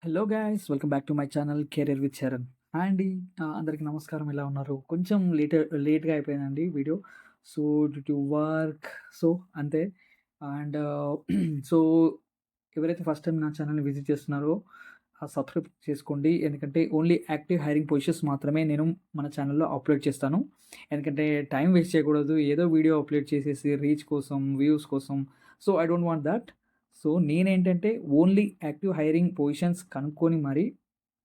Hello guys welcome back to my channel career with Charan. Hi అండి. అందరికీ నమస్కారం. ఎలా ఉన్నారు? కొంచెం లేట్గా అయిపోయిందండి video. So due to work, so అంతే. అండ్ సో ఎవరైతే ఫస్ట్ టైం నా ఛానల్ని విజిట్ చేస్తున్నారో సబ్స్క్రైబ్ చేసుకోండి. ఎందుకంటే ఓన్లీ యాక్టివ్ హైరింగ్ పొజిషన్స్ మాత్రమే నేను మన ఛానల్లో అప్లోడ్ చేస్తాను. ఎందుకంటే టైం వేస్ట్ చేయకూడదు. ఏదో వీడియో అప్లోడ్ చేసేసి రీచ్ కోసం, వ్యూస్ కోసం. So I don't want that. So నేనేంటంటే ఓన్లీ యాక్టివ్ హైరింగ్ పొజిషన్స్ కనుక్కొని మరి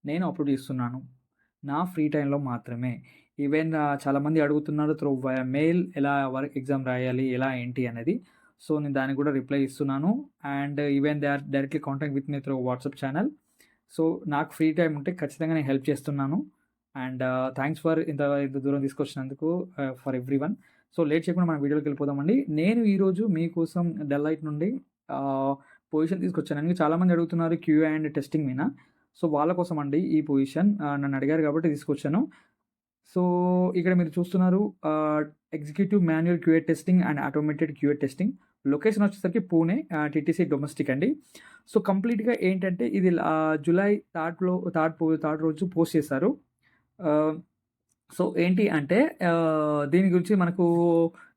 నేను అప్లోడ్ చేస్తున్నాను. నా ఫ్రీ టైంలో మాత్రమే. ఈవెన్ చాలామంది అడుగుతున్నారు త్రూ వయా మెయిల్ ఎలా వర్క్ ఎగ్జామ్ రాయాలి, ఎలా ఏంటి అనేది. సో నేను దానికి కూడా రిప్లై ఇస్తున్నాను. And even they are directly contact with me through WhatsApp channel. So నాకు ఫ్రీ టైం ఉంటే ఖచ్చితంగా నేను హెల్ప్ చేస్తున్నాను. అండ్ థ్యాంక్స్ ఫర్ ఇంత దూరం తీసుకొచ్చినందుకు ఫర్ ఎవ్రీవన్. సో లేట్ చేయకుండా మన వీడియోలోకి వెళ్ళిపోదామండి. నేను ఈరోజు మీకోసం డెలైట్ నుండి పొజిషన్ తీసుకొచ్చాను. చాలామంది అడుగుతున్నారు క్యూఏ అండ్ టెస్టింగ్ మీద. సో వాళ్ళ కోసం అండి ఈ పొజిషన్. నన్ను అడిగారు కాబట్టి తీసుకొచ్చాను. సో ఇక్కడ మీరు చూస్తున్నారు executive manual QA testing and automated QA testing. Location వచ్చేసరికి పూణే, టీటీసీ డొమెస్టిక్ అండి. సో కంప్లీట్గా ఏంటంటే ఇది జూలై థర్డ్ రోజు పోస్ట్ చేశారు. సో ఏంటి అంటే దీని గురించి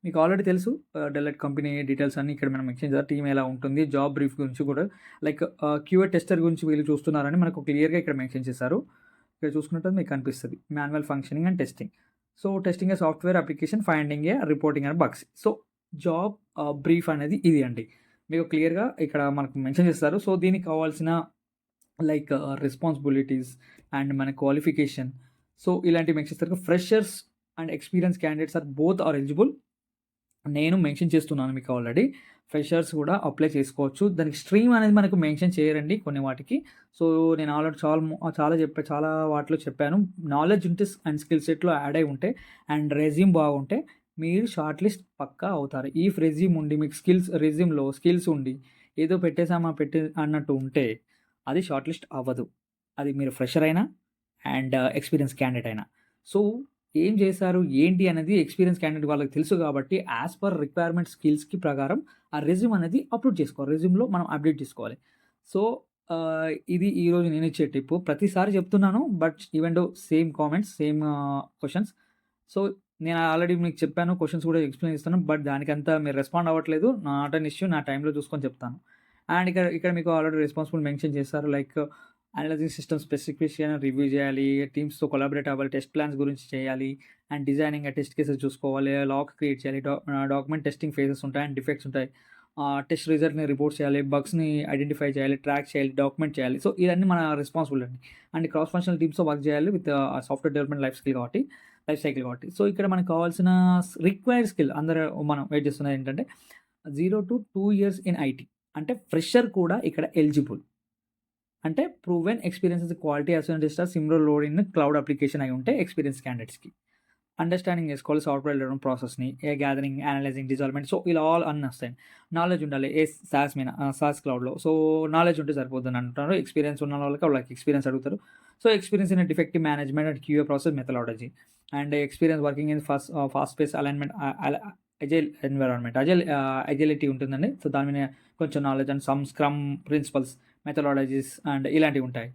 మీకు ఆల్రెడీ తెలుసు. డెలైట్ కంపెనీ డీటెయిల్స్ అన్నీ ఇక్కడ మనం మెన్షన్ చేద్దాం. టీమ్ ఎలా ఉంటుంది, జాబ్ బ్రీఫ్ గురించి కూడా లైక్ క్యూఏ టెస్టర్ గురించి వీళ్ళు చూస్తున్నారని మనకు క్లియర్గా ఇక్కడ మెన్షన్ చేశారు. ఇక్కడ చూసుకున్నట్టు మీకు కనిపిస్తుంది manual functioning and testing. So testing A software application, finding A reporting and bugs. So job brief అనేది ఇది అండి. మీకు క్లియర్గా ఇక్కడ మనకు మెన్షన్ చేస్తారు. సో దీనికి కావాల్సిన లైక్ రెస్పాన్సిబిలిటీస్ అండ్ మన క్వాలిఫికేషన్. సో ఇలాంటివి మెన్షన్ చేస్తారు. Freshers and experience candidates are both are eligible. నేను మెన్షన్ చేస్తున్నాను మీకు ఆల్రెడీ. ఫ్రెషర్స్ కూడా అప్లై చేసుకోవచ్చు. దానికి స్ట్రీమ్ అనేది మనకు మెన్షన్ చేయరండి కొన్ని వాటికి. సో నేను ఆల్రెడీ చాలా వాటిలో చెప్పాను. నాలెడ్జ్ ఉంటే అండ్ స్కిల్ సెట్లో యాడ్ అయి ఉంటే అండ్ రెజ్యూమ్ బాగుంటే మీరు షార్ట్ లిస్ట్ పక్కా అవుతారు. ఈ రెజ్యూమ్ ఉండి మీకు రెజ్యూమ్లో స్కిల్స్ ఉండి ఏదో అన్నట్టు ఉంటే అది షార్ట్ లిస్ట్ అవ్వదు. అది మీరు ఫ్రెషర్ అయినా అండ్ ఎక్స్పీరియన్స్ క్యాండిడేట్ అయినా. సో ఏం చేశారు ఏంటి అనేది ఎక్స్పీరియన్స్ క్యాండిడేట్ వాళ్ళకి తెలుసు కాబట్టి యాజ్ పర్ రిక్వైర్మెంట్ స్కిల్స్కి ప్రకారం ఆ రెజ్యూమ్ అనేది అప్లోడ్ చేసుకోవాలి. రెజ్యూమ్లో మనం అప్డేట్ చేసుకోవాలి. సో ఇది ఈరోజు నేను ఇచ్చే టిప్. ప్రతిసారి చెప్తున్నాను but even though same comments, same questions. So నేను ఆల్రెడీ మీకు చెప్పాను, క్వశ్చన్స్ కూడా ఎక్స్ప్లెయిన్ చేస్తాను. బట్ దానికంతా మీరు రెస్పాండ్ అవ్వట్లేదు. నాట్ అన్ ఇష్యూ, నా టైంలో చూసుకొని చెప్తాను. అండ్ ఇక్కడ మీకు ఆల్రెడీ రెస్పాన్సిబుల్ మెన్షన్ చేస్తారు. Like analysing system specification review చేయాలి, టీమ్స్తో కొలాబరేట్ అవ్వాలి, టెస్ట్ ప్లాన్స్ గురించి చేయాలి, అండ్ డిజైనింగ్ టెస్ట్ కేసెస్ చూసుకోవాలి, లాక్ క్రియేట్ చేయాలి, డాక్యుమెంట్ టెస్టింగ్ ఫేజెస్ ఉంటాయి అండ్ డిఫెక్ట్స్ ఉంటాయి, టెస్ట్ రిజల్ట్ని రిపోర్ట్ చేయాలి, బగ్స్ని ఐడెంటిఫై చేయాలి, ట్రాక్ చేయాలి, డాక్యుమెంట్ చేయాలి. సో ఇవన్నీ మన రెస్పాన్సిబుల్ అండి. అండ్ క్రాస్ ఫంక్షనల్ టీమ్స్తో వర్క్ చేయాలి with software development life cycle కాబట్టి. సో ఇక్కడ మనకు కావాల్సిన రిక్వైర్డ్ స్కిల్ అందరూ మనం వెయిట్ చేస్తున్నది ఏంటంటే 0 to 2 years ఇన్ ఐటీ. అంటే ఫ్రెషర్ కూడా ఇక్కడ ఎలిజిబుల్. అంటే proven experience is quality assent similar load in cloud application అయి ఉంటే ఎక్స్పీరియన్స్ క్యాండిడేట్స్కి అండర్స్టాండింగ్ చేసుకోవాలి సాఫ్ట్వేర్ డెవలప్మెంట్ ప్రాసెస్ని, గ్యాదరింగ్, అనలైజింగ్, డిజాల్వ్మెంట్. సో ఇలా ఆల్ అన్నీ వస్తాయి. నాలెడ్జ్ ఉండాలి సాస్ క్లౌడ్లో. సో నాలెడ్జ్ ఉంటే సరిపోతుంది అంటున్నారు. ఎక్స్పీరియన్స్ ఉన్న వాళ్ళకి ఎక్స్పీరియన్స్ అడుగుతారు. So experience in defective management and QA process methodology and experience working in fast space alignment agile environment, agility ఉంటుందండి. సో దాని మీద కొంచెం knowledge and some scrum principles, methodologies and ఇలాంటివి ఉంటాయి.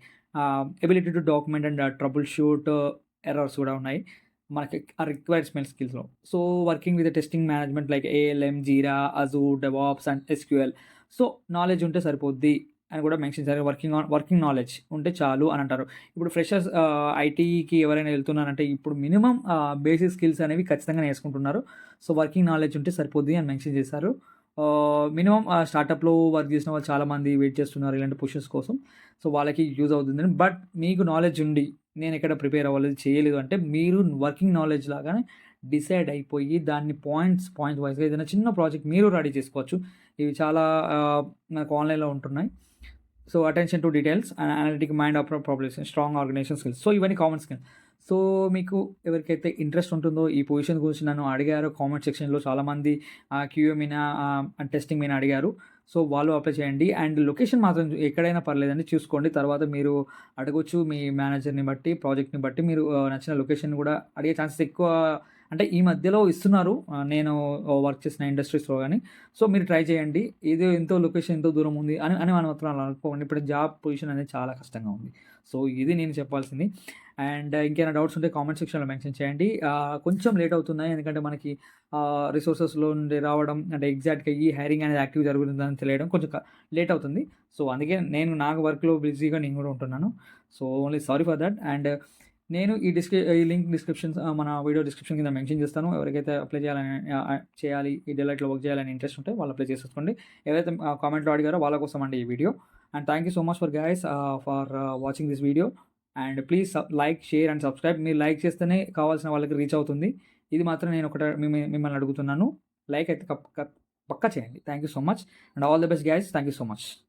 Ability to document and troubleshoot errors కూడా ఉన్నాయి మనకి ఆ రిక్వైర్డ్ స్కిల్స్లో. So working with testing management like ALM, Jira, Azure, DevOps and SQL. So knowledge ఉంటే సరిపోద్ది అని కూడా మెన్షన్ చేశారు. వర్కింగ్ నాలెడ్జ్ ఉంటే చాలు అని అంటారు. ఇప్పుడు ఫ్రెషర్స్ ఐటీకి ఎవరైనా వెళ్తున్నారంటే ఇప్పుడు మినిమం బేసిక్ స్కిల్స్ అనేవి ఖచ్చితంగా నేర్చుకుంటున్నారు. సో వర్కింగ్ నాలెడ్జ్ ఉంటే సరిపోద్ది అని మెన్షన్ చేశారు. మినిమం స్టార్టప్లో వర్క్ చేసిన వాళ్ళు చాలామంది వెయిట్ చేస్తున్నారు ఇలాంటి పొజిషన్స్ కోసం. సో వాళ్ళకి యూజ్ అవుతుందని. బట్ మీకు నాలెడ్జ్ ఉండి నేను ఎక్కడ ప్రిపేర్ అవ్వలేదు, చేయలేదు అంటే మీరు వర్కింగ్ నాలెడ్జ్ లాగానే డిసైడ్ అయిపోయి దాన్ని పాయింట్స్ వైజ్గా ఏదైనా చిన్న ప్రాజెక్ట్ మీరు రెడీ చేసుకోవచ్చు. ఇవి చాలా నాకు ఆన్లైన్లో ఉంటున్నాయి. So attention to details and analytic mind of problems, strong organisation skills. So ఇవన్నీ కామన్ స్కిల్. సో మీకు ఎవరికైతే ఇంట్రెస్ట్ ఉంటుందో ఈ పొజిషన్ గురించి నన్ను అడిగారో కామెంట్ సెక్షన్లో చాలామంది క్యూఏ మీద టెస్టింగ్ మీద అడిగారు. సో వాళ్ళు అప్లై చేయండి. అండ్ లొకేషన్ మాత్రం ఎక్కడైనా పర్లేదండి, చూసుకోండి. తర్వాత మీరు అడగొచ్చు మీ మేనేజర్ని బట్టి, ప్రాజెక్ట్ని బట్టి మీరు నచ్చిన లొకేషన్ కూడా అడిగే ఛాన్సెస్ ఎక్కువ అంటే ఈ మధ్యలో ఇస్తున్నారు. నేను వర్క్ చేసిన ఇండస్ట్రీస్‌లో గాని. సో, మీరు ట్రై చేయండి. ఇది ఎంతో లొకేషన్ ఎంతో దూరం ఉంది అని అని మనం మాత్రం అలా అనుకోకండి. ఇప్పుడు జాబ్ పొజిషన్ అనేది చాలా కష్టంగా ఉంది. సో, ఇది నేను చెప్పాల్సింది. అండ్ ఇంకేమైనా డౌట్స్ ఉంటే కామెంట్ సెక్షన్‌లో మెన్షన్ చేయండి. కొంచెం లేట్ అవుతున్నాయి. ఎందుకంటే మనకి రిసోర్సెస్‌లో నుండి రావడం అంటే ఎగ్జాక్ట్‌గా ఈ హైరింగ్ అనేది యాక్టివ్ జరుగుతుందని తెలియడం కొంచెం లేట్ అవుతుంది. సో, అందుకే నేను నాకు వర్క్‌లో బిజీగా నేను కూడా ఉంటున్నాను. So, only sorry for that. And నేను ఈ లింక్ మన వీడియో డిస్క్రిప్షన్ కింద మెన్షన్ చేస్తాను. ఎవరికైతే అప్లై చేయాలి ఈ డెలైట్‌లో వర్క్ చేయాలని ఇంట్రెస్ట్ ఉంటే వాళ్ళు అప్లై చేసేసుకోండి. ఎవరైతే కామెంట్‌లో అడిగారో వాళ్ళ కోసం అండి ఈ video. And thank you so much for watching this video. And please like, share and subscribe. మీరు లైక్ చేస్తేనే కావాల్సిన వాళ్ళకి రీచ్ అవుతుంది. ఇది మాత్రం నేను మిమ్మల్ని అడుగుతున్నాను. లైక్ అయితే పక్కా చేయండి. Thank you so much and all the best guys. Thank you so much.